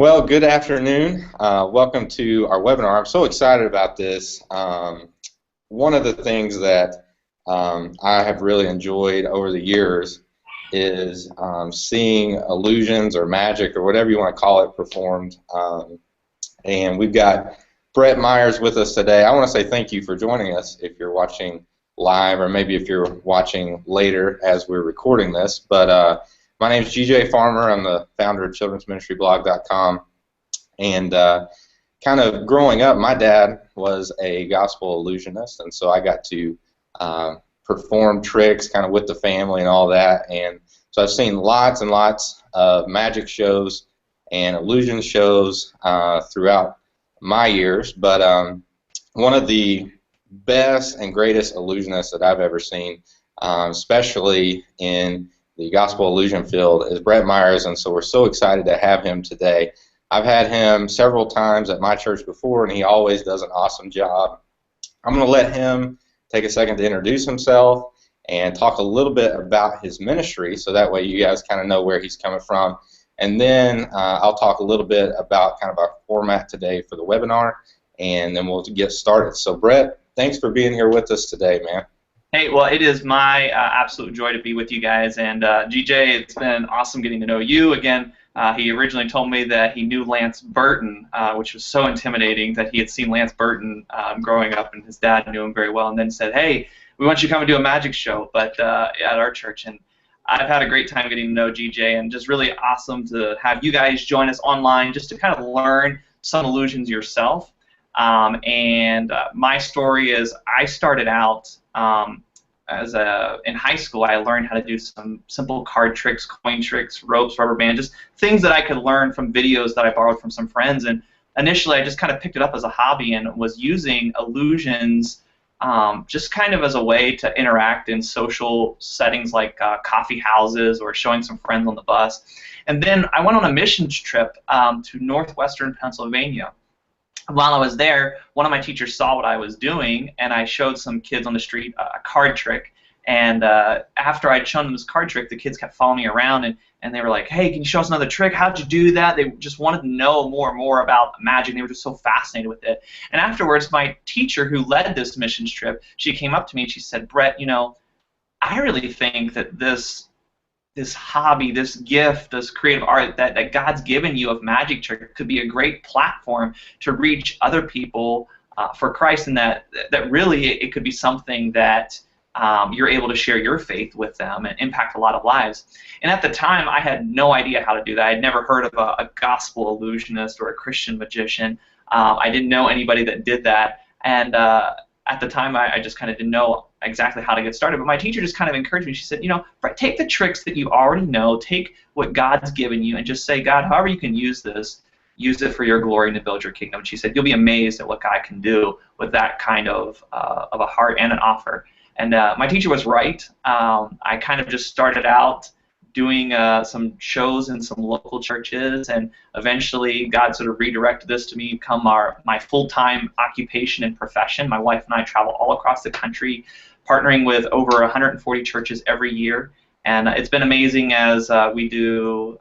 Well, good afternoon. Welcome to our webinar. I'm so excited about this. One of the things that I have really enjoyed over the years is seeing illusions or magic or whatever you want to call it performed. And we've got Brett Myers with us today. I want to say thank you for joining us if you're watching live or maybe if you're watching later as we're recording this. But my name is GJ Farmer. I'm the founder of children'sministryblog.com. And kind of growing up, my dad was a gospel illusionist, and so I got to perform tricks kind of with the family and all that. And so I've seen lots and lots of magic shows and illusion shows throughout my years. But one of the best and greatest illusionists that I've ever seen, especially in the gospel illusion field, is Brett Myers, and so we're so excited to have him today. I've had him several times at my church before, and he always does an awesome job. I'm going to let him take a second to introduce himself and talk a little bit about his ministry, so that way you guys kind of know where he's coming from. And then I'll talk a little bit about kind of our format today for the webinar, and then we'll get started. So Brett, thanks for being here with us today, man. Hey, well, it is my absolute joy to be with you guys. And GJ, it's been awesome getting to know you again. He originally told me that he knew Lance Burton, which was so intimidating that he had seen Lance Burton growing up, and his dad knew him very well, and then said, hey, we want you to come and do a magic show but at our church. And I've had a great time getting to know GJ, and just really awesome to have you guys join us online just to kind of learn some illusions yourself. My story is I started out in high school. I learned how to do some simple card tricks, coin tricks, ropes, rubber band, just things that I could learn from videos that I borrowed from some friends. And initially I just kind of picked it up as a hobby and was using illusions just kind of as a way to interact in social settings like coffee houses or showing some friends on the bus. And then I went on a missions trip to northwestern Pennsylvania. While I was there, one of my teachers saw what I was doing, and I showed some kids on the street a card trick. And after I'd shown them this card trick, the kids kept following me around, and they were like, hey, can you show us another trick? How'd you do that? They just wanted to know more and more about magic. They were just so fascinated with it. And afterwards, my teacher who led this missions trip, she came up to me and she said, Brett, you know, I really think that this hobby, this gift, this creative art that God's given you of magic trick could be a great platform to reach other people for Christ, and that really it could be something that you're able to share your faith with them and impact a lot of lives. And at the time, I had no idea how to do that. I had never heard of a gospel illusionist or a Christian magician. I didn't know anybody that did that, and at the time, I just kind of didn't know exactly how to get started. But my teacher just kind of encouraged me. She said, you know, Brett, take the tricks that you already know, take what God's given you, and just say, God, however you can use this, use it for your glory and to build your kingdom. And she said, you'll be amazed at what God can do with that kind of a heart and an offer. And my teacher was right. I kind of just started out doing some shows in some local churches, and eventually God sort of redirected this to become my full-time occupation and profession. My wife and I travel all across the country, partnering with over 140 churches every year, and it's been amazing as we do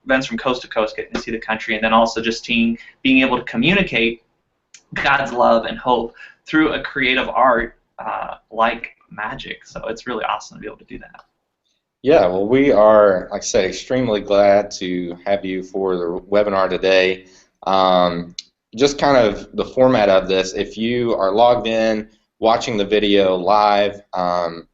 events from coast to coast, getting to see the country, and then also just being able to communicate God's love and hope through a creative art like magic. So it's really awesome to be able to do that. Yeah, well, we are, like I said, extremely glad to have you for the webinar today. Just kind of the format of this, if you are logged in, watching the video live,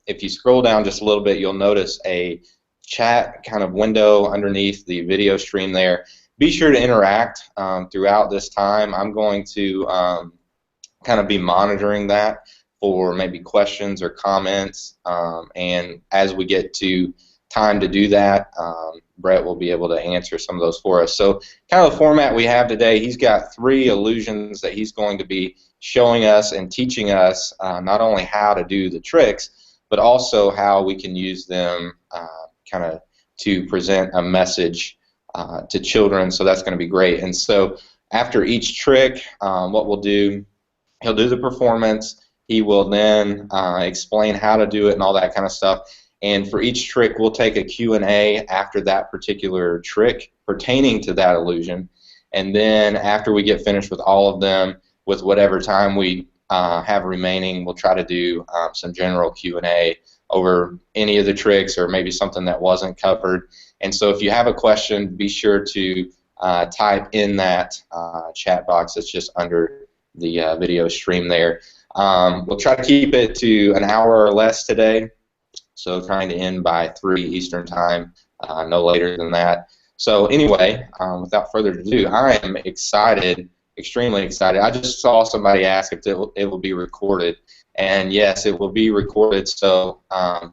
if you scroll down just a little bit, you'll notice a chat kind of window underneath the video stream there. Be sure to interact throughout this time. I'm going to kind of be monitoring that for maybe questions or comments, and as we get to time to do that, Brett will be able to answer some of those for us. So kind of the format we have today, he's got 3 illusions that he's going to be showing us and teaching us not only how to do the tricks, but also how we can use them kind of to present a message to children, so that's going to be great. And so after each trick, what we'll do, he'll do the performance. He will then explain how to do it and all that kind of stuff. And for each trick, we'll take a Q&A after that particular trick pertaining to that illusion. And then after we get finished with all of them, with whatever time we have remaining, we'll try to do some general Q&A over any of the tricks or maybe something that wasn't covered. And so if you have a question, be sure to type in that chat box that's just under the video stream there. We'll try to keep it to an hour or less today, so trying to end by 3 Eastern Time, no later than that. So anyway, without further ado, I am excited, extremely excited. I just saw somebody ask if it will be recorded, and yes, it will be recorded. So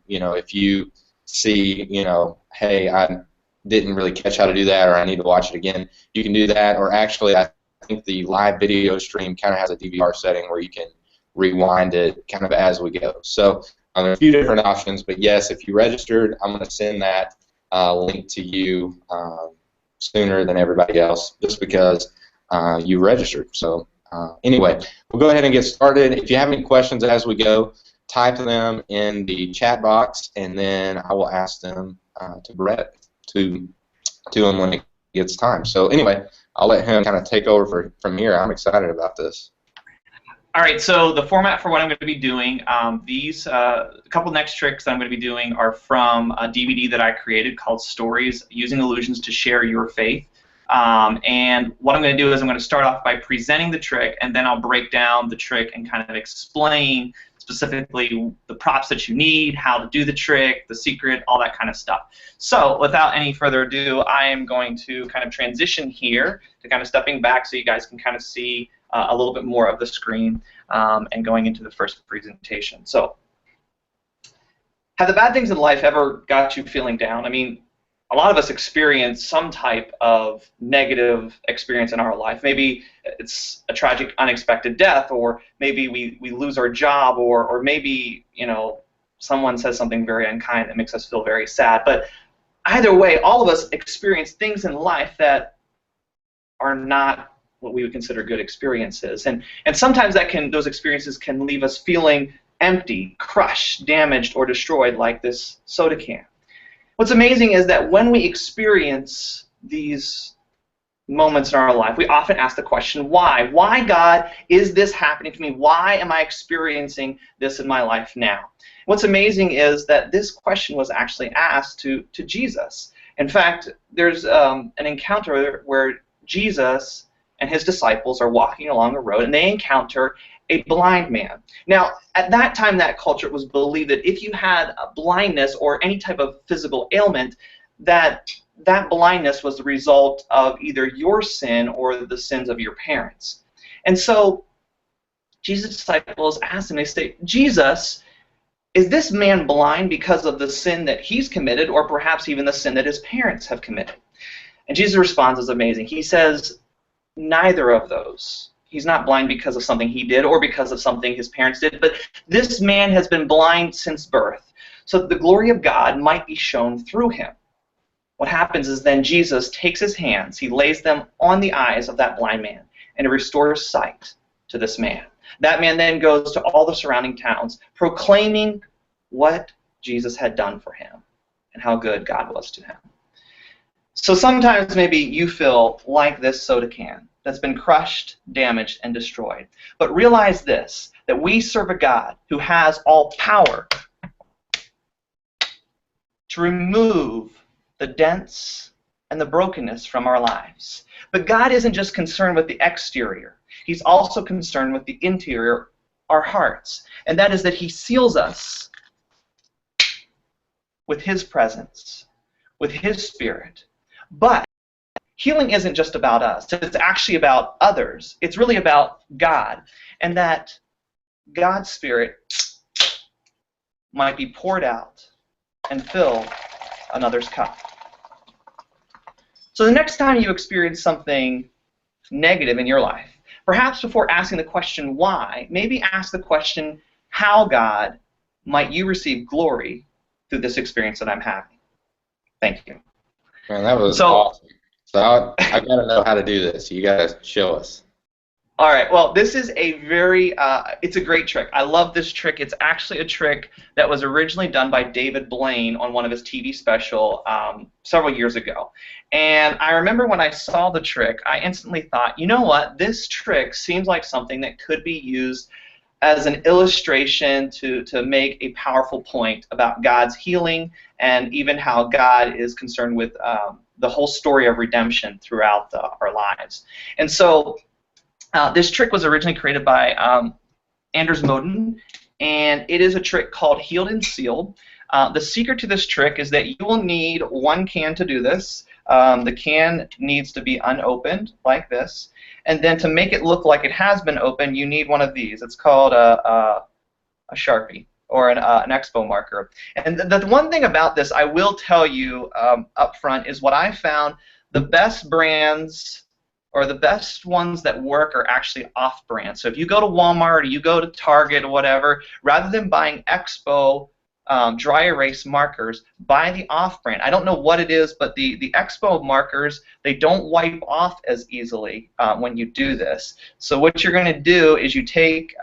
you know, if you see, you know, hey, I didn't really catch how to do that, or I need to watch it again, you can do that. Or actually, I think the live video stream kind of has a DVR setting where you can rewind it kind of as we go. So there are a few different options, but yes, if you registered, I'm going to send that link to you sooner than everybody else, just because you registered. So anyway, we'll go ahead and get started. If you have any questions as we go, type them in the chat box, and then I will ask them to Brett to him when it gets time. So anyway, I'll let him kind of take over from here. I'm excited about this. All right, so the format for what I'm going to be doing, these couple next tricks that I'm going to be doing are from a DVD that I created called Stories Using Illusions to Share Your Faith. And what I'm going to do is I'm going to start off by presenting the trick, and then I'll break down the trick and kind of explain specifically the props that you need, how to do the trick, the secret, all that kind of stuff. So without any further ado, I am going to kind of transition here to kind of stepping back so you guys can kind of see a little bit more of the screen and going into the first presentation. So, have the bad things in life ever got you feeling down? I mean, a lot of us experience some type of negative experience in our life. Maybe it's a tragic, unexpected death, or maybe we lose our job, or maybe, you know, someone says something very unkind that makes us feel very sad. But either way, all of us experience things in life that are not what we would consider good experiences, and sometimes those experiences can leave us feeling empty, crushed, damaged, or destroyed, like this soda can. What's amazing is that when we experience these moments in our life, we often ask the question, why? Why, God, is this happening to me? Why am I experiencing this in my life now? What's amazing is that this question was actually asked to Jesus. In fact, there's an encounter where Jesus and his disciples are walking along a road, and they encounter a blind man. Now, at that time, that culture, it was believed that if you had a blindness or any type of physical ailment, that blindness was the result of either your sin or the sins of your parents. And so Jesus' disciples asked him, they say, Jesus, is this man blind because of the sin that he's committed, or perhaps even the sin that his parents have committed? And Jesus' response is amazing. He says, neither of those. He's not blind because of something he did or because of something his parents did, but this man has been blind since birth, so that the glory of God might be shown through him. What happens is then Jesus takes his hands, he lays them on the eyes of that blind man, and he restores sight to this man. That man then goes to all the surrounding towns, proclaiming what Jesus had done for him and how good God was to him. So sometimes maybe you feel like this soda can that's been crushed, damaged, and destroyed. But realize this, that we serve a God who has all power to remove the dents and the brokenness from our lives. But God isn't just concerned with the exterior. He's also concerned with the interior, our hearts. And that is that he seals us with his presence, with his spirit. But healing isn't just about us. It's actually about others. It's really about God. And that God's Spirit might be poured out and fill another's cup. So the next time you experience something negative in your life, perhaps before asking the question why, maybe ask the question, how, God, might you receive glory through this experience that I'm having? Thank you. Man, that was awesome. So I got to know how to do this. You got to show us. All right, well, this is a it's a great trick. I love this trick. It's actually a trick that was originally done by David Blaine on one of his TV special several years ago. And I remember when I saw the trick, I instantly thought, you know what, this trick seems like something that could be used as an illustration to make a powerful point about God's healing and even how God is concerned with the whole story of redemption throughout our lives. And so this trick was originally created by Anders Moden, and it is a trick called Healed and Sealed. The secret to this trick is that you will need one can to do this. The can needs to be unopened like this, and then to make it look like it has been opened, you need one of these. It's called a Sharpie or an Expo marker. And the one thing about this, I will tell you up front, is what I found the best brands or the best ones that work are actually off-brand. So if you go to Walmart or you go to Target or whatever, rather than buying Expo dry erase markers, buy the off-brand. I don't know what it is, but the Expo markers, they don't wipe off as easily when you do this. So what you're going to do is you take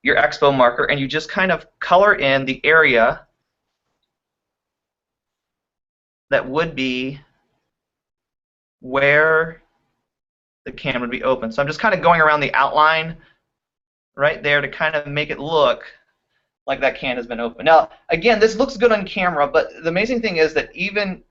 your Expo marker and you just kind of color in the area that would be where the can would be open. So I'm just kind of going around the outline right there to kind of make it look like that can has been opened. Now, again, this looks good on camera, but the amazing thing is that even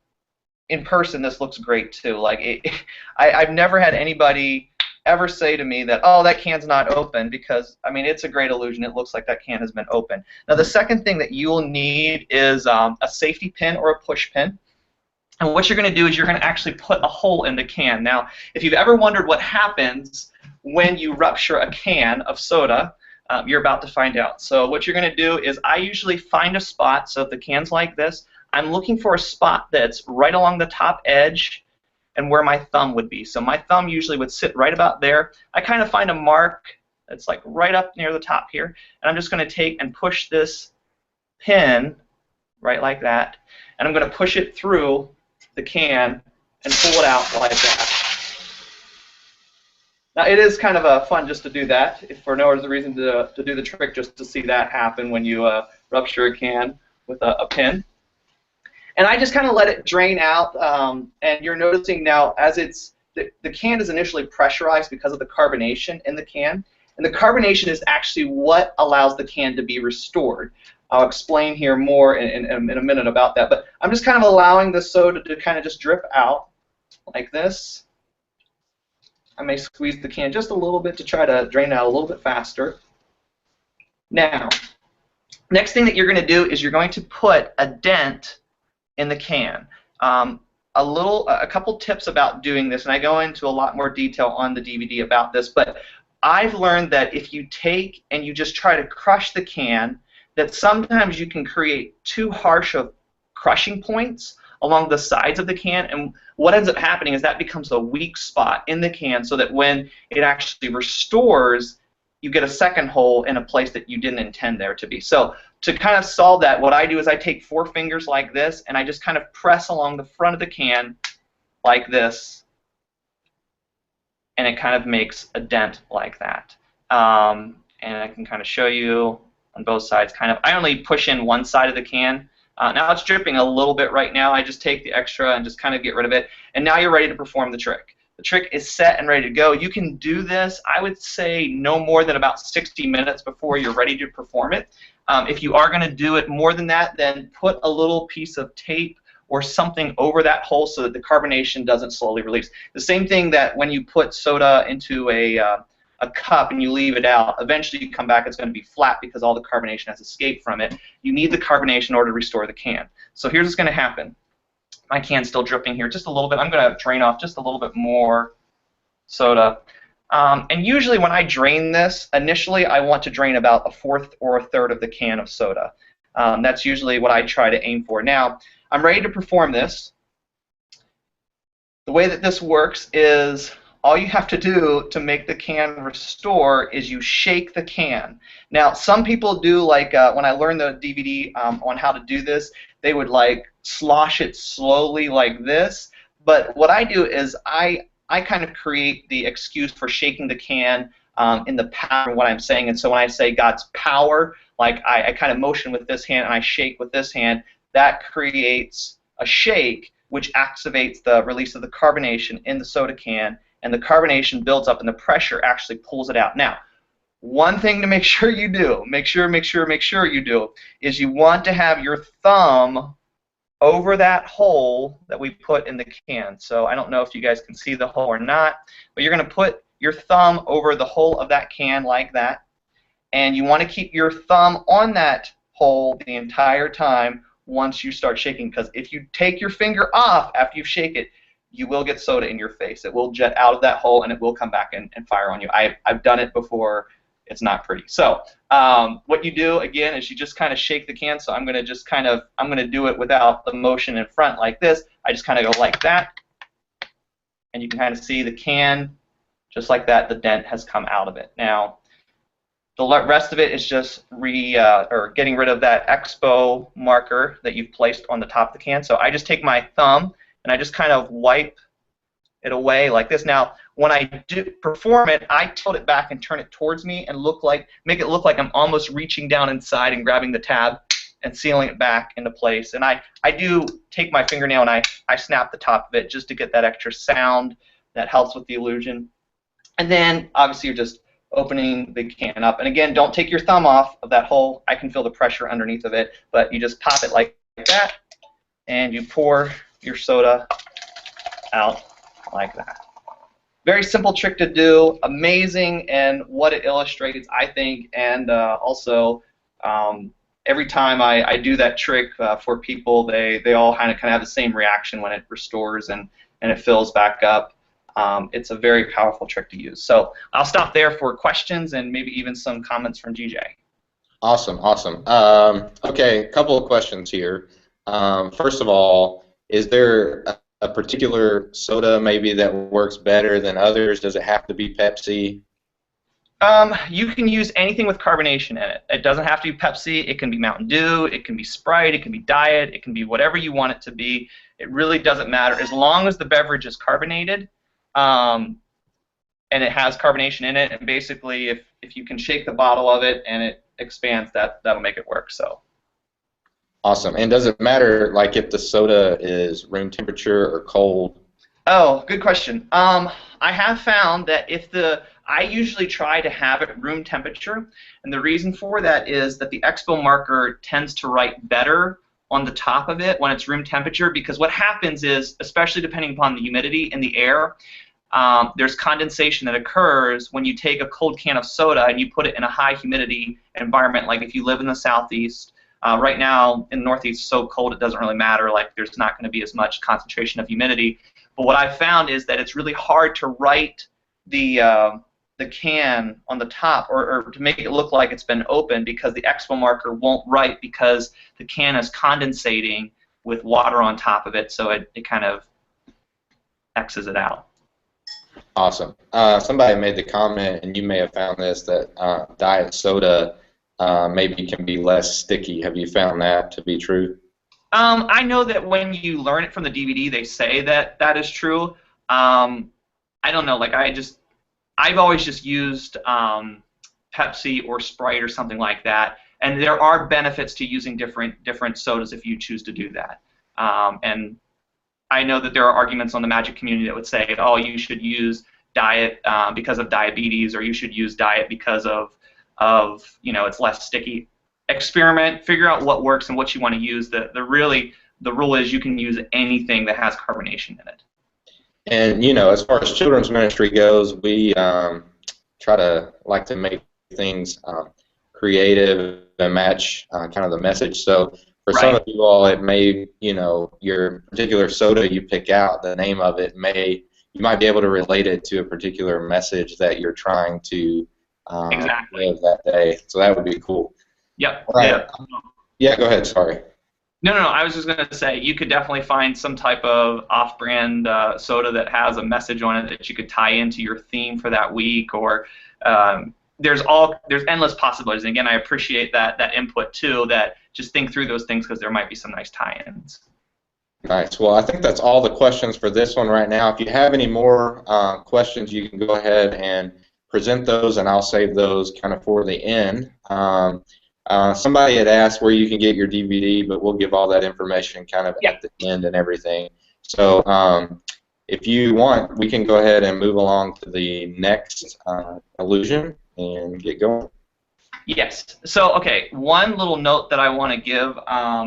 in person, this looks great too. Like, I've never had anybody ever say to me that, oh, that can's not open, because, I mean, it's a great illusion. It looks like that can has been open. Now, the second thing that you will need is a safety pin or a push pin. And what you're going to do is you're going to actually put a hole in the can. Now, if you've ever wondered what happens when you rupture a can of soda, you're about to find out. So what you're going to do is I usually find a spot. So if the can's like this, I'm looking for a spot that's right along the top edge and where my thumb would be. So my thumb usually would sit right about there. I kind of find a mark that's like right up near the top here. And I'm just going to take and push this pin right like that. And I'm going to push it through the can and pull it out like that. Now, it is kind of fun just to do that, if for no other reason to do the trick, just to see that happen when you rupture a can with a pin. And I just kind of let it drain out, and you're noticing now as the can is initially pressurized because of the carbonation in the can, and the carbonation is actually what allows the can to be restored. I'll explain here more in a minute about that, but I'm just kind of allowing the soda to kind of just drip out like this. I may squeeze the can just a little bit to try to drain it out a little bit faster. Now, next thing that you're going to do is you're going to put a dent in the can. A couple tips about doing this, and I go into a lot more detail on the DVD about this, but I've learned that if you take and you just try to crush the can, that sometimes you can create too harsh of crushing points along the sides of the can, and what ends up happening is that becomes a weak spot in the can, so that when it actually restores, you get a second hole in a place that you didn't intend there to be. So to kind of solve that, what I do is I take 4 fingers like this, and I just kind of press along the front of the can like this, and it kind of makes a dent like that. And I can kind of show you on both sides. I only push in one side of the can. Now it's dripping a little bit right now. I just take the extra and just kind of get rid of it. And now you're ready to perform the trick. The trick is set and ready to go. You can do this, I would say, no more than about 60 minutes before you're ready to perform it. If you are going to do it more than that, then put a little piece of tape or something over that hole so that the carbonation doesn't slowly release. The same thing that when you put soda into a cup and you leave it out, eventually you come back, it's going to be flat because all the carbonation has escaped from it. You need the carbonation in order to restore the can. So here's what's going to happen. My can's still dripping here just a little bit. I'm going to drain off just a little bit more soda. And usually when I drain this, initially I want to drain about 1/4 or 1/3 of the can of soda. That's usually what I try to aim for. Now, I'm ready to perform this. The way that this works is all you have to do to make the can restore is you shake the can. Now, some people do, like when I learned the DVD on how to do this, they would like slosh it slowly like this. But what I do is I I kind of create the excuse for shaking the can in the pattern of what I'm saying. And so when I say God's power, like I kind of motion with this hand and I shake with this hand, that creates a shake, which activates the release of the carbonation in the soda can, and the carbonation builds up and the pressure actually pulls it out. Now, one thing to make sure you do, make sure you do, is you want to have your thumb over that hole that we put in the can. So I don't know if you guys can see the hole or not, but you're going to put your thumb over the hole of that can like that, and you want to keep your thumb on that hole the entire time once you start shaking, because if you take your finger off after you shake it, you will get soda in your face. It will jet out of that hole and it will come back and fire on you. I've done it before. It's not pretty. So what you do again is you just kind of shake the can. So I'm going to do it without the motion in front like this. I just kind of go like that, and you can kind of see the can just like that. The dent has come out of it. Now the rest of it is just getting rid of that expo marker that you've placed on the top of the can. So I just take my thumb and I just kind of wipe it away like this. Now, when I do perform it, I tilt it back and turn it towards me and make it look like I'm almost reaching down inside and grabbing the tab and sealing it back into place. And I do take my fingernail and I snap the top of it just to get that extra sound that helps with the illusion. And then, obviously, you're just opening the can up. And again, don't take your thumb off of that hole. I can feel the pressure underneath of it, but you just pop it like that, and you pour your soda out like that. Very simple trick to do, amazing, and what it illustrates, I think, and also every time I do that trick for people, they all kind of have the same reaction when it restores and it fills back up. It's a very powerful trick to use. So I'll stop there for questions and maybe even some comments from DJ. Awesome, awesome. Okay, a couple of questions here. First of all, is there a particular soda maybe that works better than others? Does it have to be Pepsi? You can use anything with carbonation in it. It doesn't have to be Pepsi. It can be Mountain Dew. It can be Sprite. It can be Diet. It can be whatever you want it to be. It really doesn't matter as long as the beverage is carbonated. And it has carbonation in it, and basically if you can shake the bottle of it and it expands, that'll make it work. So awesome. And does it matter like if the soda is room temperature or cold? Oh, good question. I have found that I usually try to have it room temperature, and the reason for that is that the expo marker tends to write better on the top of it when it's room temperature, because what happens is, especially depending upon the humidity in the air, there's condensation that occurs when you take a cold can of soda and you put it in a high humidity environment. Like if you live in the southeast, right now in the northeast, it's so cold it doesn't really matter. Like there's not going to be as much concentration of humidity. But what I've found is that it's really hard to write the can on the top or to make it look like it's been opened, because the expo marker won't write because the can is condensating with water on top of it, so it kind of X's it out. Awesome. Somebody made the comment, and you may have found this, that diet soda maybe can be less sticky. Have you found that to be true? I know that when you learn it from the DVD, they say that that is true. I don't know. Like I've always just used Pepsi or Sprite or something like that, and there are benefits to using different sodas if you choose to do that. And I know that there are arguments on the Magic community that would say, oh, you should use Diet because of diabetes, or you should use Diet because of it's less sticky. Experiment, figure out what works and what you want to use. The rule is you can use anything that has carbonation in it. And as far as children's ministry goes, we try to like to make things creative and match kind of the message. So for some of you all, it may, your particular soda you pick out, the name of it you might be able to relate it to a particular message that you're trying to live that day. So that would be cool. Yep. Right. Yeah, go ahead. Sorry. No. I was just going to say you could definitely find some type of off-brand soda that has a message on it that you could tie into your theme for that week, or there's endless possibilities. And again, I appreciate that input too. That just think through those things, because there might be some nice tie-ins. Nice. Well, I think that's all the questions for this one right now. If you have any more questions, you can go ahead and present those, and I'll save those kind of for the end. Somebody had asked where you can get your DVD, but we'll give all that information kind of Yeah. at the end and everything. So if you want, we can go ahead and move along to the next illusion and get going. Yes. So, okay, one little note that I want to give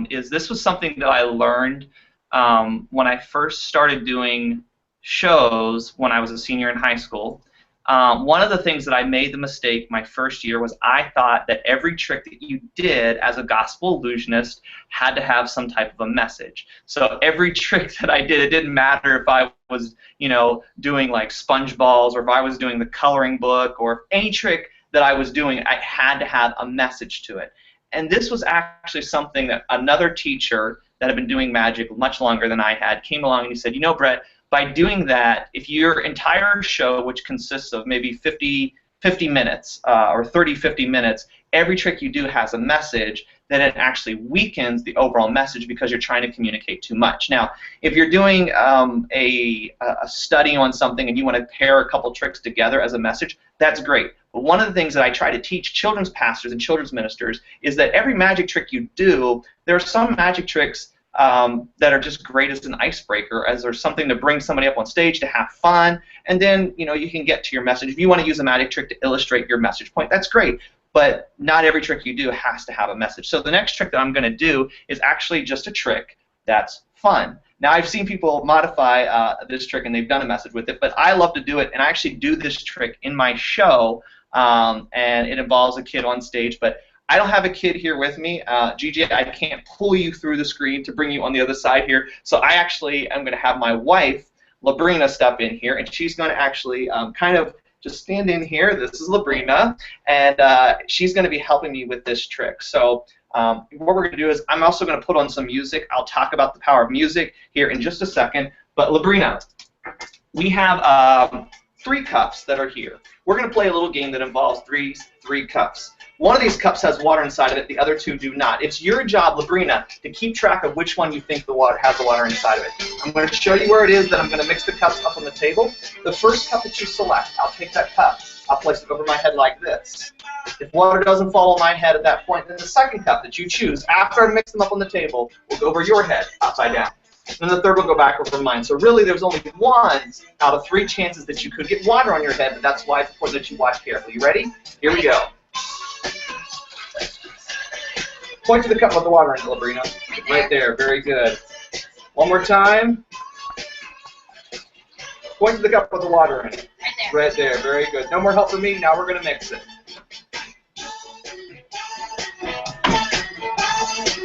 is this was something that I learned when I first started doing shows when I was a senior in high school. One of the things that I made the mistake my first year was I thought that every trick that you did as a gospel illusionist had to have some type of a message. So every trick that I did, it didn't matter if I was, doing like sponge balls, or if I was doing the coloring book, or any trick that I was doing, I had to have a message to it. And this was actually something that another teacher that had been doing magic much longer than I had came along and he said, Brett, by doing that, if your entire show, which consists of maybe 50 minutes or 30, 50 minutes, every trick you do has a message, then it actually weakens the overall message because you're trying to communicate too much. Now, if you're doing a study on something and you want to pair a couple tricks together as a message, that's great. But one of the things that I try to teach children's pastors and children's ministers is that every magic trick you do, there are some magic tricks that are just great as an icebreaker, as there's something to bring somebody up on stage to have fun, and then you can get to your message. If you want to use a magic trick to illustrate your message point, that's great, but not every trick you do has to have a message. So the next trick that I'm going to do is actually just a trick that's fun. Now, I've seen people modify this trick and they've done a message with it, but I love to do it, and I actually do this trick in my show, and it involves a kid on stage, but I don't have a kid here with me. GJ, I can't pull you through the screen to bring you on the other side here, so I actually am going to have my wife, Labrina, step in here, and she's going to actually kind of just stand in here. This is Labrina, and she's going to be helping me with this trick. So what we're going to do is I'm also going to put on some music. I'll talk about the power of music here in just a second, but Labrina, we have 3 cups that are here. We're going to play a little game that involves three cups. One of these cups has water inside of it, the other 2 do not. It's your job, Labrina, to keep track of which one you think has the water inside of it. I'm going to show you where it is, then I'm going to mix the cups up on the table. The first cup that you select, I'll take that cup, I'll place it over my head like this. If water doesn't fall on my head at that point, then the second cup that you choose, after I mix them up on the table, will go over your head, upside down. And the third will go back over mine. So really, there's only 1 out of 3 chances that you could get water on your head, but that's why it's important that you watch carefully. You ready? Here we go. Point to the cup with the water in, Labrina. Right there. Very good. One more time. Point to the cup with the water in. Right there. Very good. No more help from me. Now we're going to mix it.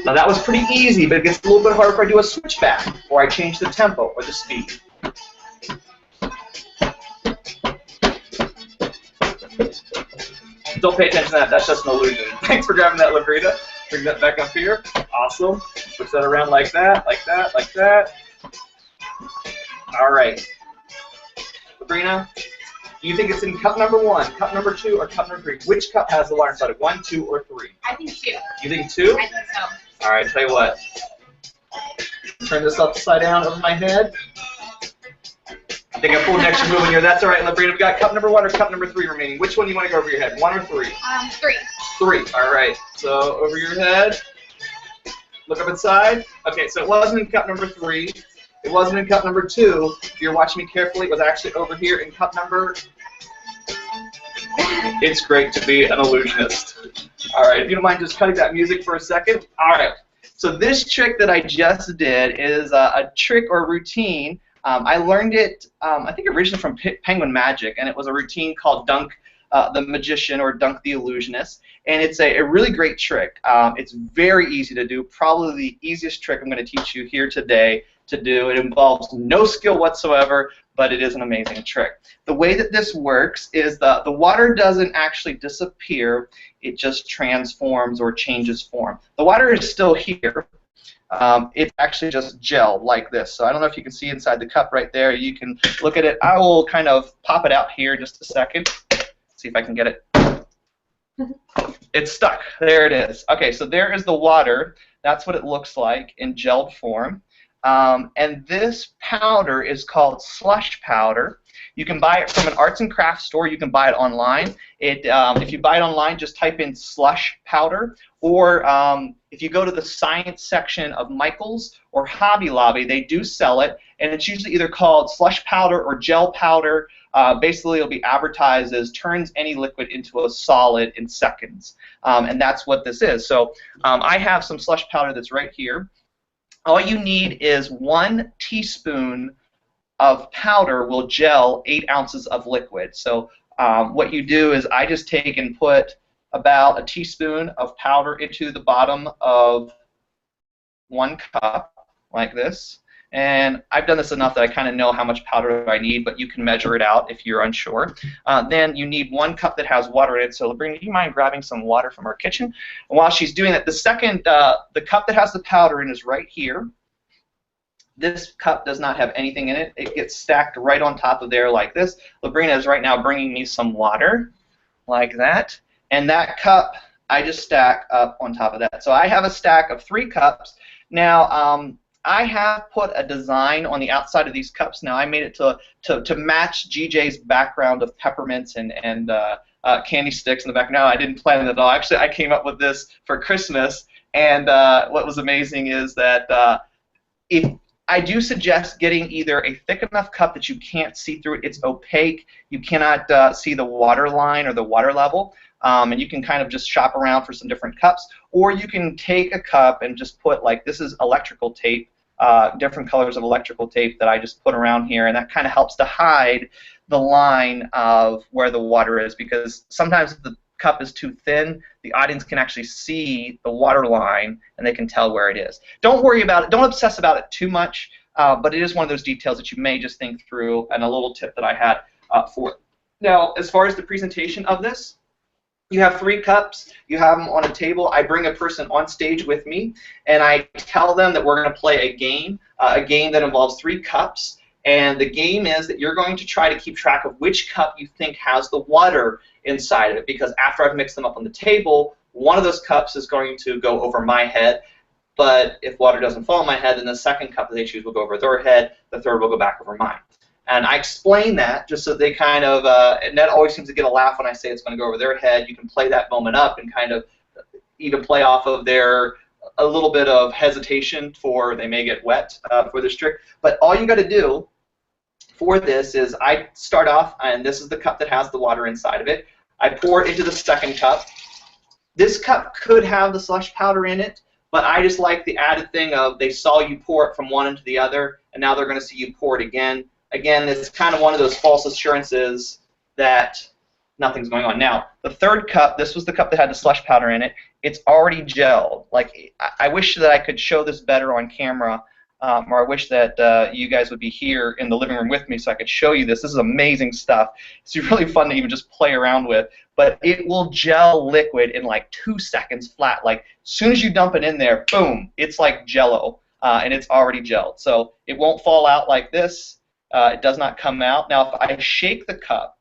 Now that was pretty easy, but it gets a little bit harder if I do a switchback, or I change the tempo or the speed. Don't pay attention to that. That's just an illusion. Thanks for grabbing that, Labrina. Bring that back up here. Awesome. Switch that around like that, like that, like that. All right. Labrina, do you think it's in cup number 1, cup number 2, or cup number 3? Which cup has the water inside it? 1, 2, or 3? I think 2. You think 2? I think so. All right, tell you what. Turn this upside down over my head. I think I pulled an extra move in here. That's all right, Labrina. We've got cup number 1 or cup number 3 remaining. Which one do you want to go over your head, 1 or 3? 3. 3. All right. So over your head. Look up inside. Okay, so it wasn't in cup number 3. It wasn't in cup number 2. If you're watching me carefully, it was actually over here in cup number... It's great to be an illusionist. All right, if you don't mind just cutting that music for a second. All right. So this trick that I just did is a trick or routine. I learned it, I think, originally from Penguin Magic, and it was a routine called Dunk the Magician or Dunk the Illusionist, and it's a really great trick. It's very easy to do, probably the easiest trick I'm going to teach you here today to do. It involves no skill whatsoever, but it is an amazing trick. The way that this works is the water doesn't actually disappear, it just transforms or changes form. The water is still here. It's actually just gel like this. So I don't know if you can see inside the cup right there. You can look at it. I will kind of pop it out here in just a second. See if I can get it. It's stuck. There it is. Okay, so there is the water. That's what it looks like in gelled form. And this powder is called Slush powder. You can buy it from an arts and crafts store. You can buy it online. If you buy it online, just type in Slush powder. Or if you go to the science section of Michael's or Hobby Lobby, they do sell it. And it's usually either called slush powder or gel powder. Basically, it'll be advertised as turns any liquid into a solid in seconds. And that's what this is. So I have some slush powder that's right here. All you need is 1 teaspoon of powder will gel 8 ounces of liquid. So what you do is I just take and put about a teaspoon of powder into the bottom of 1 cup, like this. And I've done this enough that I kind of know how much powder I need, but you can measure it out if you're unsure. Then you need 1 cup that has water in it. So, Labrina, do you mind grabbing some water from our kitchen? And while she's doing that, the cup that has the powder in is right here. This cup does not have anything in it. It gets stacked right on top of there like this. Labrina is right now bringing me some water, like that. And that cup, I just stack up on top of that. So I have a stack of 3 cups. Now, I have put a design on the outside of these cups. Now, I made it to match GJ's background of peppermints and candy sticks in the background. I didn't plan it at all. Actually, I came up with this for Christmas. And what was amazing is that if I do suggest getting either a thick enough cup that you can't see through it. It's opaque. You cannot see the water line or the water level. And you can kind of just shop around for some different cups. Or you can take a cup and just put, like, this is electrical tape, different colors of electrical tape that I just put around here. And that kind of helps to hide the line of where the water is. Because sometimes if the cup is too thin, the audience can actually see the water line and they can tell where it is. Don't worry about it. Don't obsess about it too much, but it is one of those details that you may just think through, and a little tip that I had for it. Now, as far as the presentation of this, you have 3 cups. You have them on a table. I bring a person on stage with me, and I tell them that we're going to play a game that involves 3 cups. And the game is that you're going to try to keep track of which cup you think has the water inside of it, because after I've mixed them up on the table, one of those cups is going to go over my head, but if water doesn't fall on my head, then the second cup that they choose will go over their head, the third will go back over mine. And I explain that just so they kind of, and that always seems to get a laugh when I say it's going to go over their head. You can play that moment up and kind of even play off of their a little bit of hesitation for they may get wet for this trick. But all you got to do for this is I start off, and this is the cup that has the water inside of it. I pour it into the second cup. This cup could have the slush powder in it, but I just like the added thing of they saw you pour it from one into the other, and now they're going to see you pour it again. Again, it's kind of one of those false assurances that nothing's going on. Now, the third cup, this was the cup that had the slush powder in it. It's already gelled. Like, I wish that I could show this better on camera, or I wish that you guys would be here in the living room with me so I could show you this. This is amazing stuff. It's really fun to even just play around with. But it will gel liquid in like 2 seconds flat. Like, as soon as you dump it in there, boom, it's like Jell-O, and it's already gelled. So it won't fall out like this. It does not come out. Now, if I shake the cup,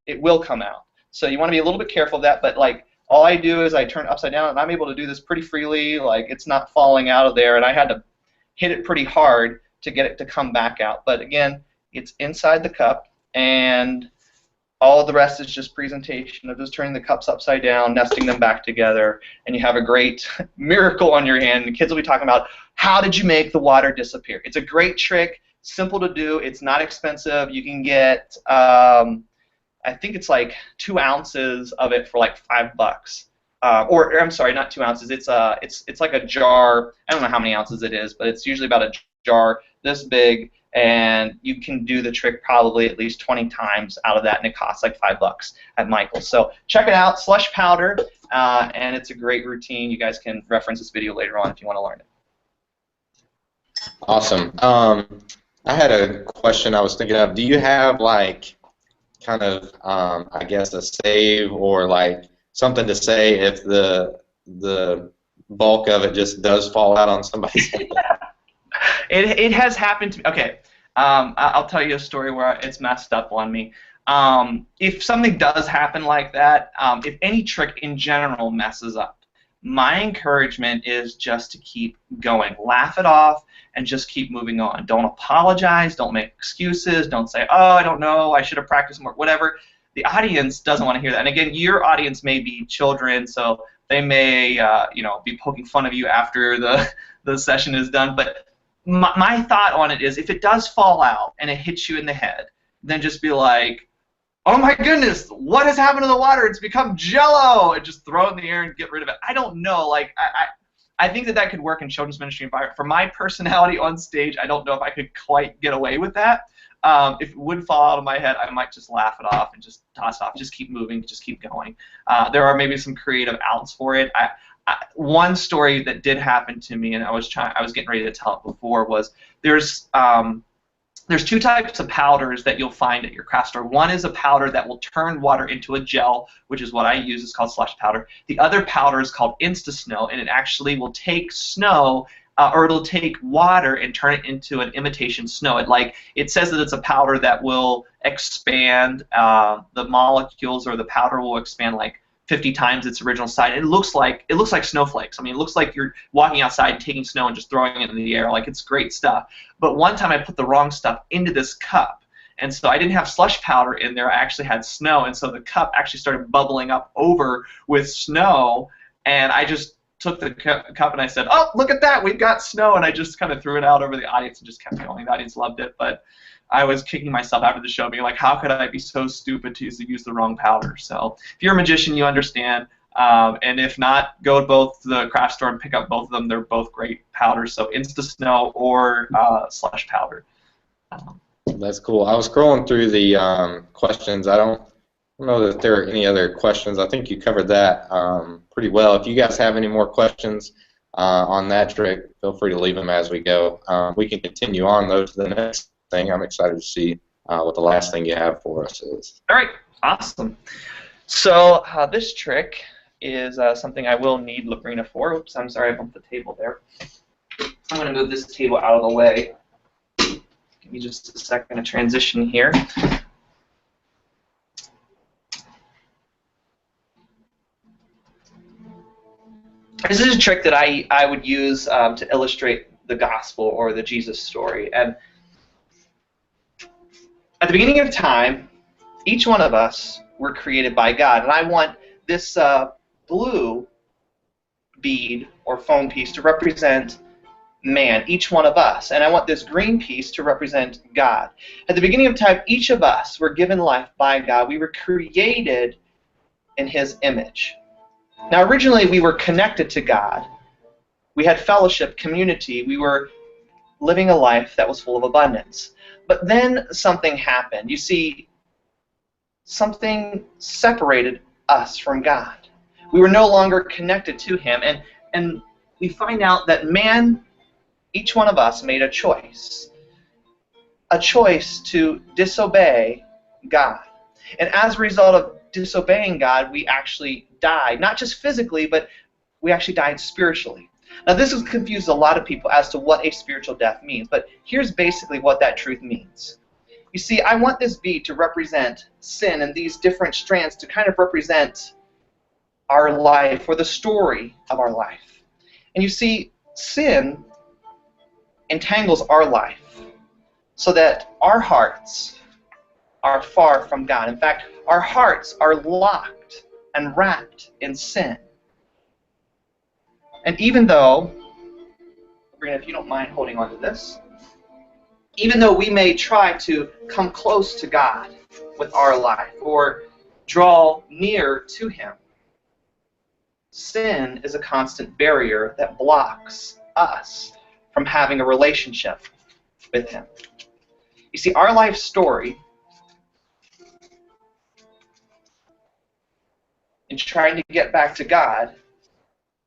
it will come out. So you want to be a little bit careful of that. But like, all I do is I turn it upside down, and I'm able to do this pretty freely. Like, it's not falling out of there, and I had to hit it pretty hard to get it to come back out. But again, it's inside the cup, and all of the rest is just presentation of just turning the cups upside down, nesting them back together, and you have a great miracle on your hand. And kids will be talking about, how did you make the water disappear? It's a great trick, simple to do, it's not expensive. You can get, I think it's like 2 ounces of it for like $5. Or I'm sorry, not 2 ounces. It's like a jar. I don't know how many ounces it is, but it's usually about a jar this big, and you can do the trick probably at least 20 times out of that, and it costs like $5 at Michael's. So check it out, slush powder, and it's a great routine. You guys can reference this video later on if you want to learn it. Awesome. I had a question I was thinking of. Do you have like kind of, I guess, a save or like something to say if the bulk of it just does fall out on somebody's head? It has happened to me. Okay, I'll tell you a story where it's messed up on me. If something does happen like that, if any trick in general messes up, my encouragement is just to keep going. Laugh it off and just keep moving on. Don't apologize. Don't make excuses. Don't say, oh, I don't know, I should have practiced more, whatever. The audience doesn't want to hear that. And again, your audience may be children, so they may be poking fun of you after the session is done. But my thought on it is, if it does fall out and it hits you in the head, then just be like, oh my goodness, what has happened to the water? It's become Jello, and just throw it in the air and get rid of it. I don't know. Like, I think that could work in children's ministry environment. For my personality on stage, I don't know if I could quite get away with that. If it would fall out of my head, I might just laugh it off and just toss it off. Just keep moving. Just keep going. There are maybe some creative outs for it. One story that did happen to me, and I was getting ready to tell it before, was there's two types of powders that you'll find at your craft store. One is a powder that will turn water into a gel, which is what I use. It's called Slush powder. The other powder is called Insta-Snow, and it actually will take snow, or it'll take water and turn it into an imitation snow. It says that it's a powder that will expand the molecules, or the powder will expand like 50 times its original size. It looks like snowflakes. I mean, it looks like you're walking outside, taking snow, and just throwing it in the air. Like, it's great stuff. But one time I put the wrong stuff into this cup, and so I didn't have slush powder in there. I actually had snow, and so the cup actually started bubbling up over with snow, and I just took the cup and I said, oh, look at that, we've got snow, and I just kind of threw it out over the audience and just kept going. The audience loved it, but I was kicking myself after the show, being like, how could I be so stupid to use the wrong powder? So if you're a magician, you understand. And if not, go to both the craft store and pick up both of them. They're both great powders, so Insta-Snow or Slush powder. That's cool. I was scrolling through the questions. I don't know that there are any other questions. I think you covered that pretty well. If you guys have any more questions on that trick, feel free to leave them as we go. We can continue on, though, to the next thing. I'm excited to see what the last thing you have for us is. All right, awesome. So this trick is something I will need Labrina for. Oops, I'm sorry, I bumped the table there. I'm going to move this table out of the way. Give me just a second to transition here. This is a trick that I would use to illustrate the gospel or the Jesus story. And at the beginning of time, each one of us were created by God. And I want this blue bead or foam piece to represent man, each one of us. And I want this green piece to represent God. At the beginning of time, each of us were given life by God. We were created in His image. Now, originally, we were connected to God. We had fellowship, community. We were living a life that was full of abundance. But then something happened. You see, something separated us from God. We were no longer connected to Him. And we find out that man, each one of us, made a choice to disobey God. And as a result of disobeying God, we actually died. Not just physically, but we actually died spiritually. Now, this has confused a lot of people as to what a spiritual death means, but here's basically what that truth means. You see, I want this bead to represent sin and these different strands to kind of represent our life or the story of our life. And you see, sin entangles our life so that our hearts are far from God. In fact, our hearts are locked and wrapped in sin. And even though, Sabrina, if you don't mind holding on to this, even though we may try to come close to God with our life or draw near to Him, sin is a constant barrier that blocks us from having a relationship with Him. You see, our life story in trying to get back to God,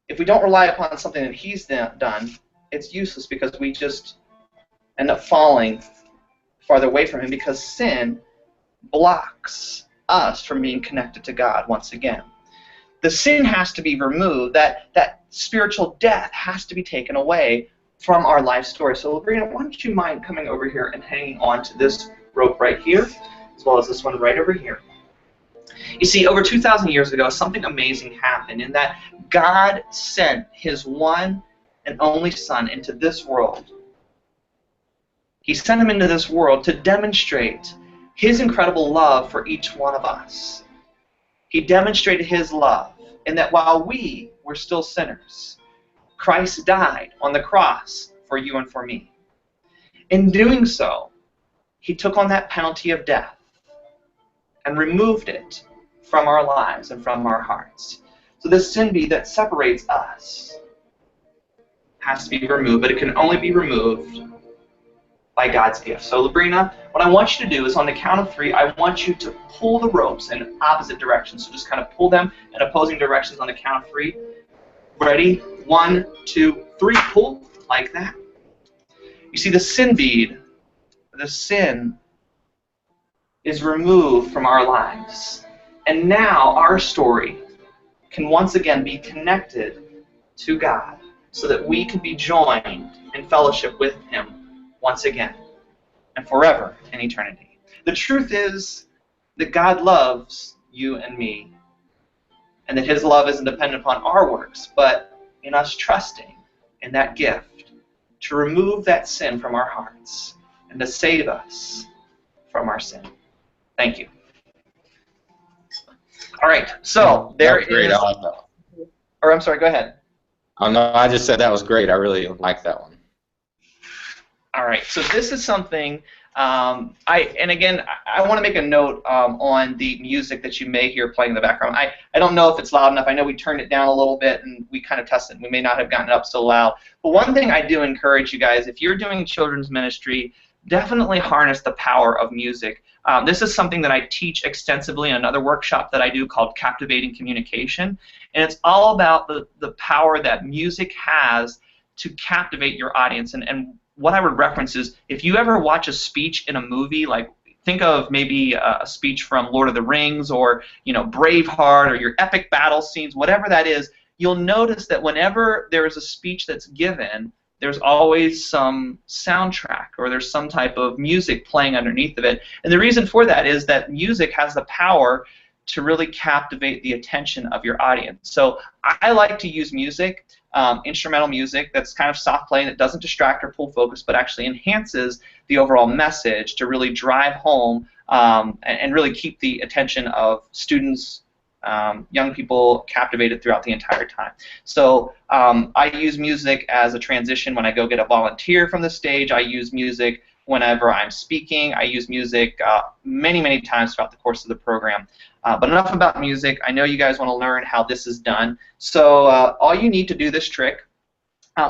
if we don't rely upon something that He's done, it's useless because we just end up falling farther away from Him because sin blocks us from being connected to God once again. The sin has to be removed. That spiritual death has to be taken away from our life story. So, Labrina, why don't you mind coming over here and hanging on to this rope right here, as well as this one right over here. You see, over 2,000 years ago, something amazing happened in that God sent His one and only Son into this world. He sent Him into this world to demonstrate His incredible love for each one of us. He demonstrated His love in that while we were still sinners, Christ died on the cross for you and for me. In doing so, He took on that penalty of death and removed it from our lives and from our hearts. So the sin bead that separates us has to be removed, but it can only be removed by God's gift. So Labrina, what I want you to do is on the count of 3, I want you to pull the ropes in opposite directions. So just kind of pull them in opposing directions on the count of 3. Ready? 1, 2, 3. Pull like that. You see the sin bead, the sin is removed from our lives. And now our story can once again be connected to God so that we can be joined in fellowship with Him once again and forever in eternity. The truth is that God loves you and me, and that His love isn't dependent upon our works, but in us trusting in that gift to remove that sin from our hearts and to save us from our sin. Thank you. All right, so there is... Great, I like that one. Or I'm sorry, go ahead. Oh, no, I just said that was great. I really like that one. All right, so this is something, and again, I want to make a note on the music that you may hear playing in the background. I don't know if it's loud enough. I know we turned it down a little bit, and we kind of tested it. We may not have gotten it up so loud. But one thing I do encourage you guys, if you're doing children's ministry, definitely harness the power of music. This is something that I teach extensively in another workshop that I do called Captivating Communication, and it's all about the power that music has to captivate your audience. And what I would reference is, if you ever watch a speech in a movie, like think of maybe a speech from Lord of the Rings or Braveheart or your epic battle scenes, whatever that is, you'll notice that whenever there is a speech that's given, there's always some soundtrack or there's some type of music playing underneath of it. And the reason for that is that music has the power to really captivate the attention of your audience. So I like to use music, instrumental music that's kind of soft playing, that doesn't distract or pull focus, but actually enhances the overall message to really drive home and really keep the attention of students, young people captivated throughout the entire time. So I use music as a transition when I go get a volunteer from the stage. I use music whenever I'm speaking. I use music many, many times throughout the course of the program. But enough about music. I know you guys want to learn how this is done. So all you need to do this trick.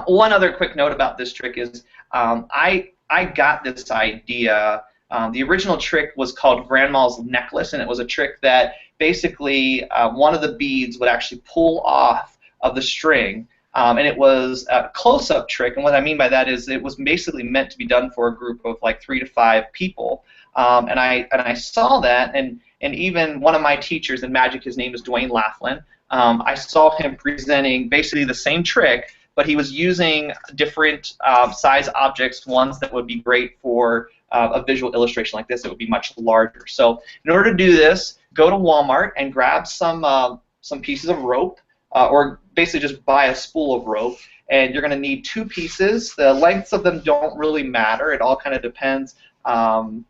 One other quick note about this trick is I got this idea. The original trick was called Grandma's Necklace, and it was a trick that basically one of the beads would actually pull off of the string. And it was a close-up trick, and what I mean by that is it was basically meant to be done for a group of like 3 to 5 people. And I saw that, and even one of my teachers in magic, his name is Dwayne Laughlin, I saw him presenting basically the same trick, but he was using different size objects, ones that would be great for a visual illustration like this. It would be much larger. So in order to do this, go to Walmart and grab some pieces of rope, or basically just buy a spool of rope, and you're going to need 2 pieces. The lengths of them don't really matter. It all kind of depends on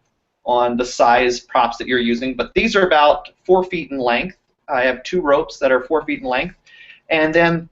the size props that you're using, but these are about 4 feet in length. I have 2 ropes that are 4 feet in length. And then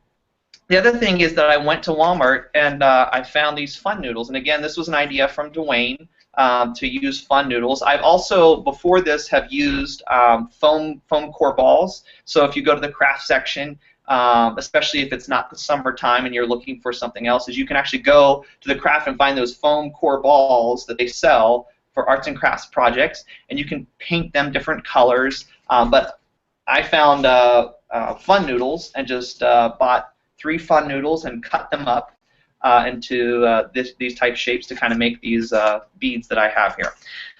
the other thing is that I went to Walmart and I found these fun noodles. And again, this was an idea from Dwayne to use fun noodles. I've also, before this, have used foam core balls. So if you go to the craft section, especially if it's not the summertime and you're looking for something else, is you can actually go to the craft and find those foam core balls that they sell for arts and crafts projects, and you can paint them different colors. But I found fun noodles and just bought 3 fun noodles and cut them up into these type shapes to kind of make these beads that I have here.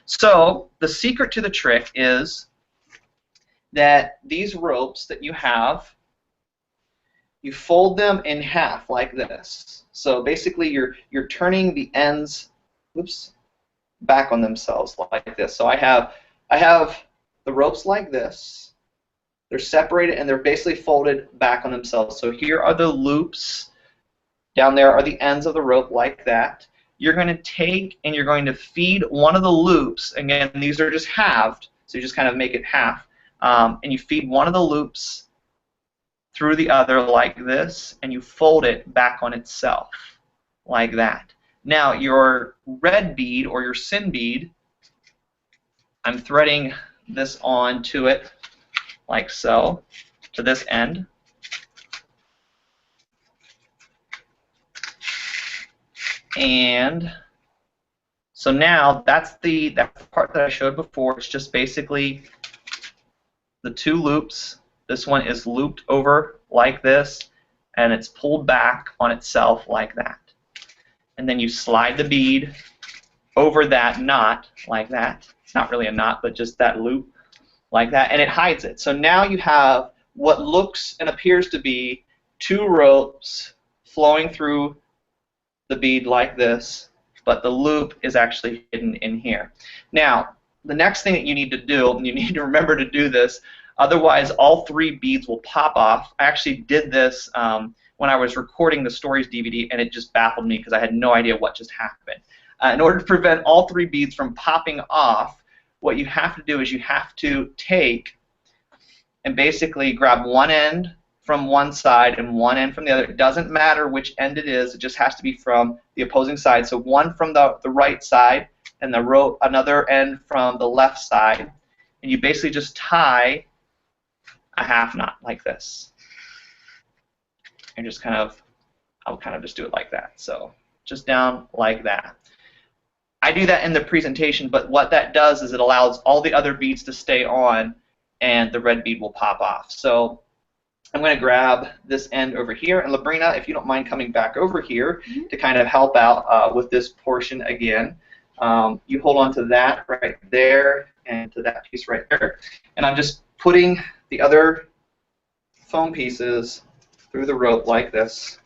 So the secret to the trick is that these ropes that you have, you fold them in half like this. So basically you're turning the ends, oops, back on themselves like this. So I have the ropes like this, They're separated and they're basically folded back on themselves. So here are the loops. Down there are the ends of the rope like that. You're going to take and you're going to feed one of the loops. Again, these are just halved, so you just kind of make it half. And you feed one of the loops through the other like this, and you fold it back on itself like that. Now, your red bead or your sin bead, I'm threading this onto it like so, to this end. And so now that's the part that I showed before. It's just basically the two loops. This one is looped over like this, and it's pulled back on itself like that. And then you slide the bead over that knot like that. It's not really a knot, but just that loop like that, and it hides it. So now you have what looks and appears to be two ropes flowing through the bead like this, but the loop is actually hidden in here. Now, the next thing that you need to do, and you need to remember to do this, otherwise all three beads will pop off. I actually did this when I was recording the Stories DVD, and it just baffled me because I had no idea what just happened. In order to prevent all three beads from popping off, what you have to do is you have to take and basically grab one end from one side and one end from the other. It doesn't matter which end it is, it just has to be from the opposing side. So one from the right side and the rope, another end from the left side, and you basically just tie a half knot like this. And just kind of, I'll kind of just do it like that. So just down like that. I do that in the presentation, but what that does is it allows all the other beads to stay on and the red bead will pop off. So I'm going to grab this end over here, and Labrina, if you don't mind coming back over here to kind of help out with this portion again. You hold on to that right there and to that piece right there. And I'm just putting the other foam pieces through the rope like this,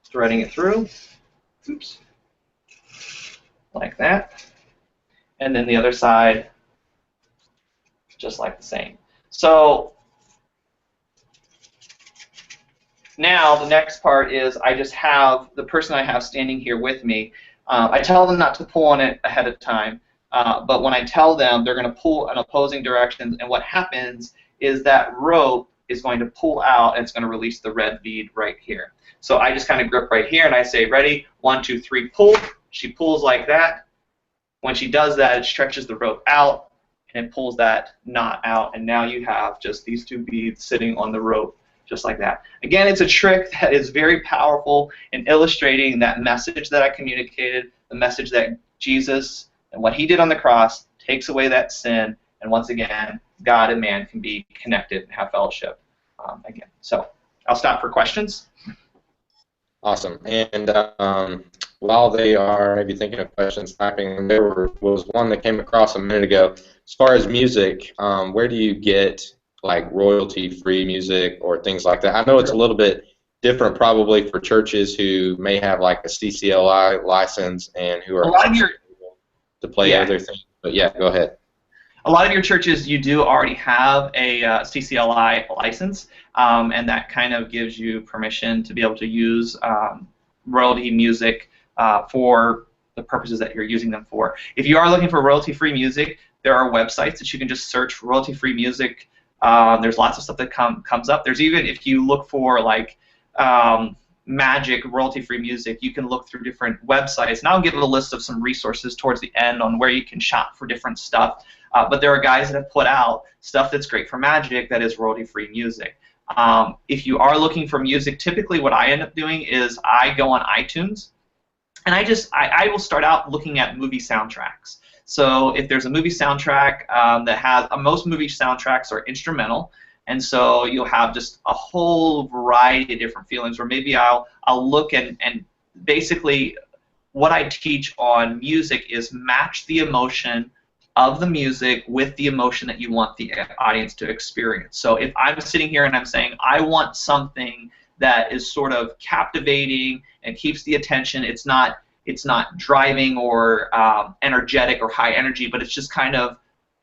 threading it through. Oops. Like that, and then the other side just like the same. So now the next part is I just have the person I have standing here with me. I tell them not to pull on it ahead of time, but when I tell them, they're going to pull in opposing directions, and what happens is that rope is going to pull out and it's going to release the red bead right here. So I just kind of grip right here and I say, ready, 1, 2, 3, pull. She pulls like that. When she does that, it stretches the rope out and it pulls that knot out, and now you have just these two beads sitting on the rope just like that. Again, it's a trick that is very powerful in illustrating that message that I communicated, the message that Jesus and what he did on the cross takes away that sin, and once again, God and man can be connected and have fellowship again. So I'll stop for questions. Awesome. And while they are maybe thinking of questions, typing, there was one that came across a minute ago. As far as music, where do you get like royalty-free music or things like that? I know it's a little bit different probably for churches who may have like a CCLI license and who are able to play other things. But yeah, go ahead. A lot of your churches, you do already have a CCLI license, and that kind of gives you permission to be able to use royalty music for the purposes that you're using them for. If you are looking for royalty-free music, there are websites that you can just search for royalty-free music. There's lots of stuff that comes up. There's even, if you look for like Magic royalty-free music, you can look through different websites, and I'll give a list of some resources towards the end on where you can shop for different stuff. But there are guys that have put out stuff that's great for Magic that is royalty-free music. If you are looking for music, typically what I end up doing is I go on iTunes, and I will start out looking at movie soundtracks. So if there's a movie soundtrack that has, most movie soundtracks are instrumental, and so you'll have just a whole variety of different feelings, or maybe I'll look and basically what I teach on music is match the emotion of the music with the emotion that you want the audience to experience. So if I'm sitting here and I'm saying I want something that is sort of captivating and keeps the attention, it's not driving or energetic or high energy, but it's just kind of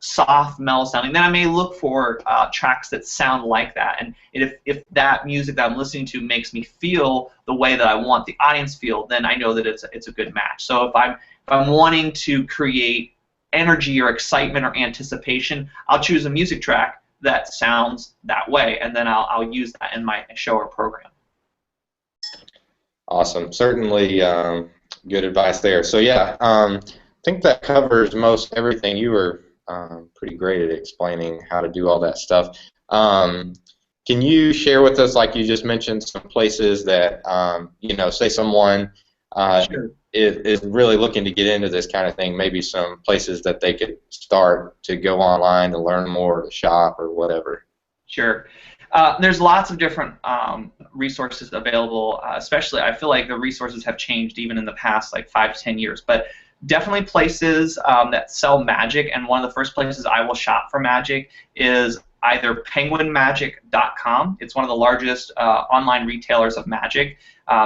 soft, mellow sounding, then I may look for tracks that sound like that. And if that music that I'm listening to makes me feel the way that I want the audience feel, then I know that it's a good match. So if I'm wanting to create energy or excitement or anticipation, I'll choose a music track that sounds that way, and then I'll use that in my show or program. Awesome. Certainly good advice there. So yeah, I think that covers most everything. You were pretty great at explaining how to do all that stuff. Can you share with us, like you just mentioned, some places that, say someone Sure. is really looking to get into this kind of thing, maybe some places that they could start to go online to learn more, to shop or whatever? Sure. There's lots of different resources available, especially I feel like the resources have changed even in the past like 5 to 10 years, but definitely places that sell magic, and one of the first places I will shop for magic is either penguinmagic.com. It's one of the largest online retailers of magic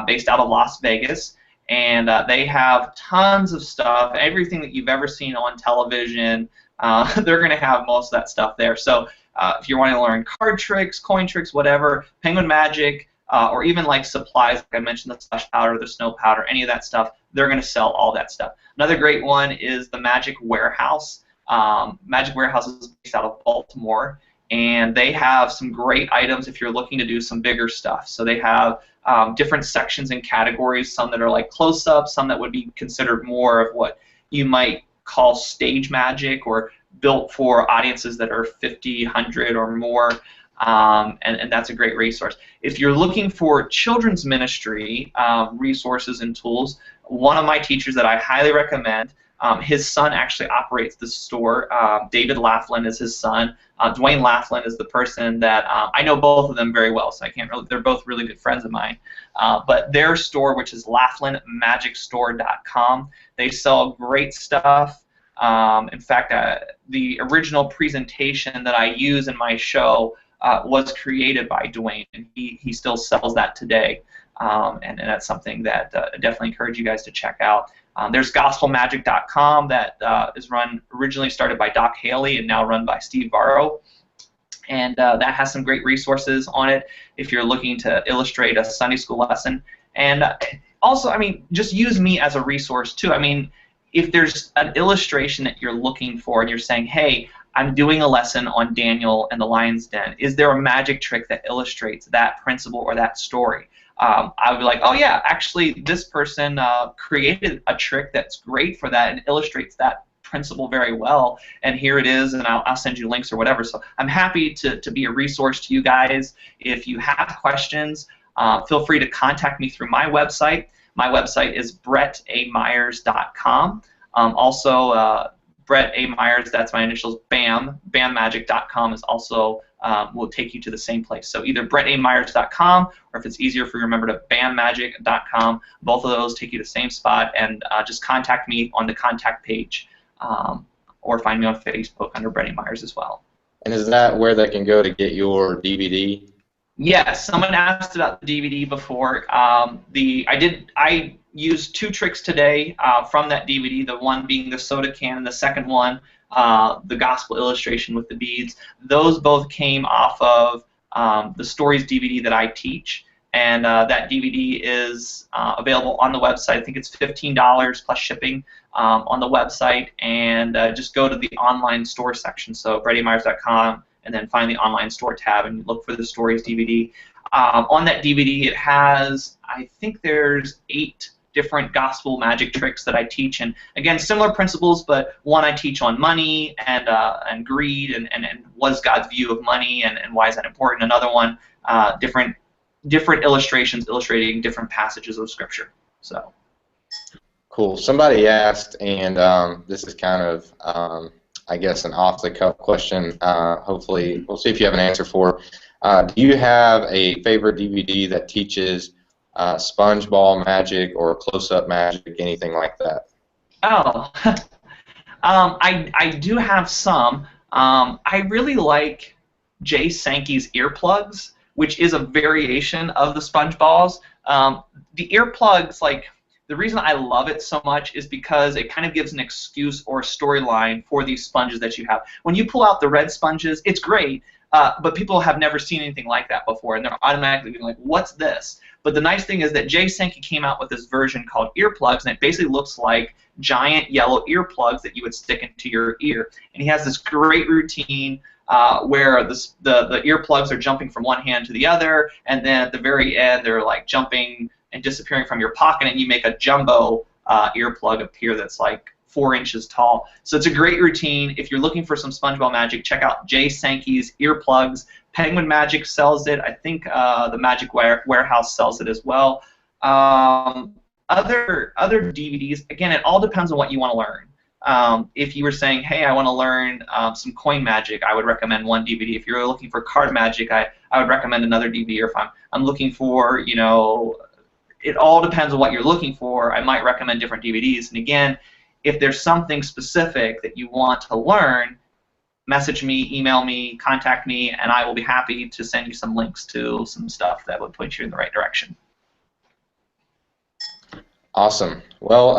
based out of Las Vegas, and they have tons of stuff, everything that you've ever seen on television. They're going to have most of that stuff there. So if you're wanting to learn card tricks, coin tricks, whatever, Penguin Magic, or even like supplies, like I mentioned, the slush powder, the snow powder, any of that stuff, they're going to sell all that stuff. Another great one is the Magic Warehouse. Magic Warehouse is based out of Baltimore, and they have some great items if you're looking to do some bigger stuff. So they have different sections and categories, some that are like close-up, some that would be considered more of what you might call stage magic, or built for audiences that are 50, 100 or more, and that's a great resource. If you're looking for children's ministry resources and tools, one of my teachers that I highly recommend, his son actually operates the store. David Laughlin is his son. Dwayne Laughlin is the person that I know both of them very well, so I can't really. They're both really good friends of mine. But their store, which is laughlinmagicstore.com, they sell great stuff. In fact, the original presentation that I use in my show was created by Dwayne, and he still sells that today, and that's something that I definitely encourage you guys to check out. There's gospelmagic.com that is originally started by Doc Haley and now run by Steve Varro, and that has some great resources on it if you're looking to illustrate a Sunday school lesson. And also, I mean, just use me as a resource too. I mean, if there's an illustration that you're looking for and you're saying, hey, I'm doing a lesson on Daniel and the Lion's Den, is there a magic trick that illustrates that principle or that story? I would be like, oh yeah, actually this person created a trick that's great for that and illustrates that principle very well, and here it is, and I'll send you links or whatever. So I'm happy to be a resource to you guys. If you have questions, feel free to contact me through my website. My website is brettamyers.com. Also, Brett A. Myers, that's my initials, BAMmagic.com is also, will take you to the same place. So either brettamyers.com, or if it's easier for you to remember, to BAMmagic.com. Both of those take you to the same spot, and just contact me on the contact page, or find me on Facebook under Brett A. Myers as well. And is that where they can go to get your DVD? Yes, someone asked about the DVD before. I used 2 tricks today from that DVD. The one being the soda can, and the second one, the gospel illustration with the beads. Those both came off of the Stories DVD that I teach, and that DVD is available on the website. I think it's $15 plus shipping on the website, and just go to the online store section. So brettamyers.com. And then find the online store tab and look for the Stories DVD. On that DVD, it has, I think there's 8 different gospel magic tricks that I teach, and again, similar principles, but one I teach on money and greed and what is God's view of money and why is that important. Another one, different illustrations illustrating different passages of Scripture. So. Cool. Somebody asked, and this is kind of I guess an off-the-cuff question. Hopefully, we'll see if you have an answer for. Do you have a favorite DVD that teaches sponge ball magic or close-up magic, anything like that? Oh, I do have some. I really like Jay Sankey's earplugs, which is a variation of the sponge balls. The earplugs, like, the reason I love it so much is because it kind of gives an excuse or a storyline for these sponges that you have. When you pull out the red sponges, it's great, but people have never seen anything like that before, and they're automatically being like, what's this? But the nice thing is that Jay Sankey came out with this version called earplugs, and it basically looks like giant yellow earplugs that you would stick into your ear. And he has this great routine where the earplugs are jumping from one hand to the other, and then at the very end they're like jumping and disappearing from your pocket, and you make a jumbo earplug appear that's like 4 inches tall. So it's a great routine. If you're looking for some SpongeBob magic, check out Jay Sankey's earplugs. Penguin Magic sells it. I think the Magic Warehouse sells it as well. Other DVDs, again, it all depends on what you want to learn. If you were saying, hey, I want to learn some coin magic, I would recommend one DVD. If you're looking for card magic, I would recommend another DVD. Or if I'm looking for, you know, it all depends on what you're looking for. I might recommend different DVDs. And again, if there's something specific that you want to learn, message me, email me, contact me, and I will be happy to send you some links to some stuff that would point you in the right direction. Awesome. Well,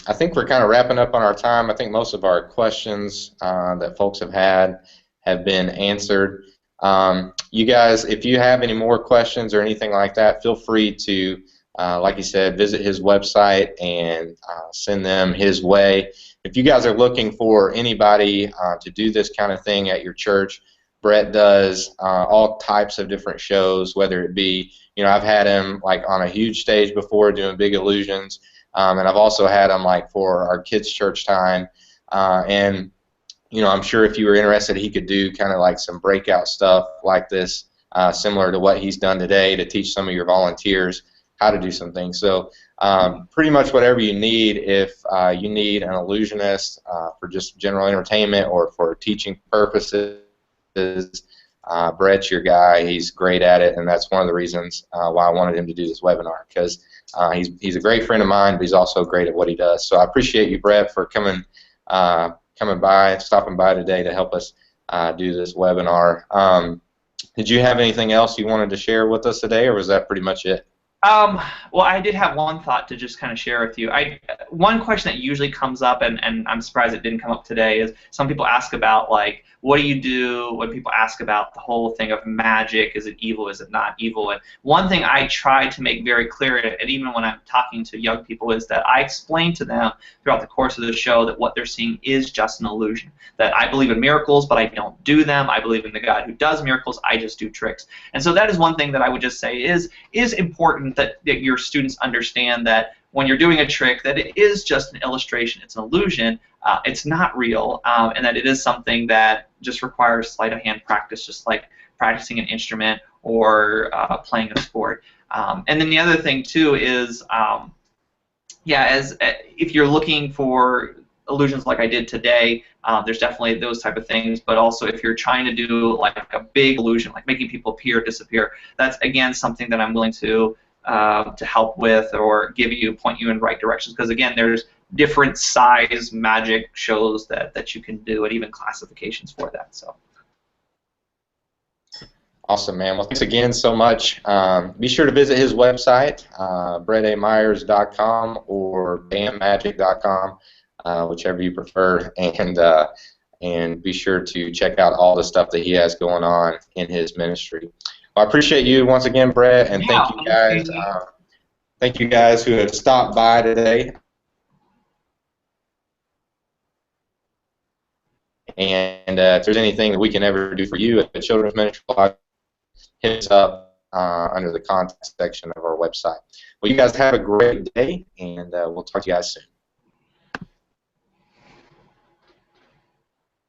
I think we're kind of wrapping up on our time. I think most of our questions that folks have had have been answered. You guys, if you have any more questions or anything like that, feel free to, like you said, visit his website and send them his way. If you guys are looking for anybody to do this kind of thing at your church, Brett does all types of different shows, whether it be, you know, I've had him like on a huge stage before doing big illusions, and I've also had him like for our kids' church time, and you know, I'm sure if you were interested, he could do kind of like some breakout stuff like this, similar to what he's done today to teach some of your volunteers how to do some things. So pretty much whatever you need, if you need an illusionist for just general entertainment or for teaching purposes, Brett's your guy. He's great at it, and that's one of the reasons why I wanted him to do this webinar, because he's a great friend of mine, but he's also great at what he does. So I appreciate you, Brett, for coming by, stopping by today to help us do this webinar. Did you have anything else you wanted to share with us today, or was that pretty much it? Well, I did have one thought to just kind of share with you. One question that usually comes up, and I'm surprised it didn't come up today, is some people ask about, like, what do you do when people ask about the whole thing of magic? Is it evil? Is it not evil? And one thing I try to make very clear, and even when I'm talking to young people, is that I explain to them throughout the course of the show that what they're seeing is just an illusion. That I believe in miracles, but I don't do them. I believe in the God who does miracles. I just do tricks. And so that is one thing that I would just say is important that your students understand, that when you're doing a trick, that it is just an illustration, it's an illusion, it's not real, and that it is something that just requires sleight of hand practice, just like practicing an instrument or playing a sport. And then the other thing too is, if you're looking for illusions like I did today, there's definitely those type of things, but also if you're trying to do like a big illusion, like making people appear or disappear, that's again something that I'm willing to help with or point you in right directions, because again, there's different size magic shows that you can do, and even classifications for that. So awesome, man. Well, thanks again so much. Be sure to visit his website, brettamyers.com or bammagic.com, whichever you prefer, and be sure to check out all the stuff that he has going on in his ministry. Well, I appreciate you once again, Brett, and thank you guys. Thank you guys who have stopped by today. And if there's anything that we can ever do for you at the Children's Ministry Blog, hit us up under the contact section of our website. Well, you guys have a great day, and we'll talk to you guys soon.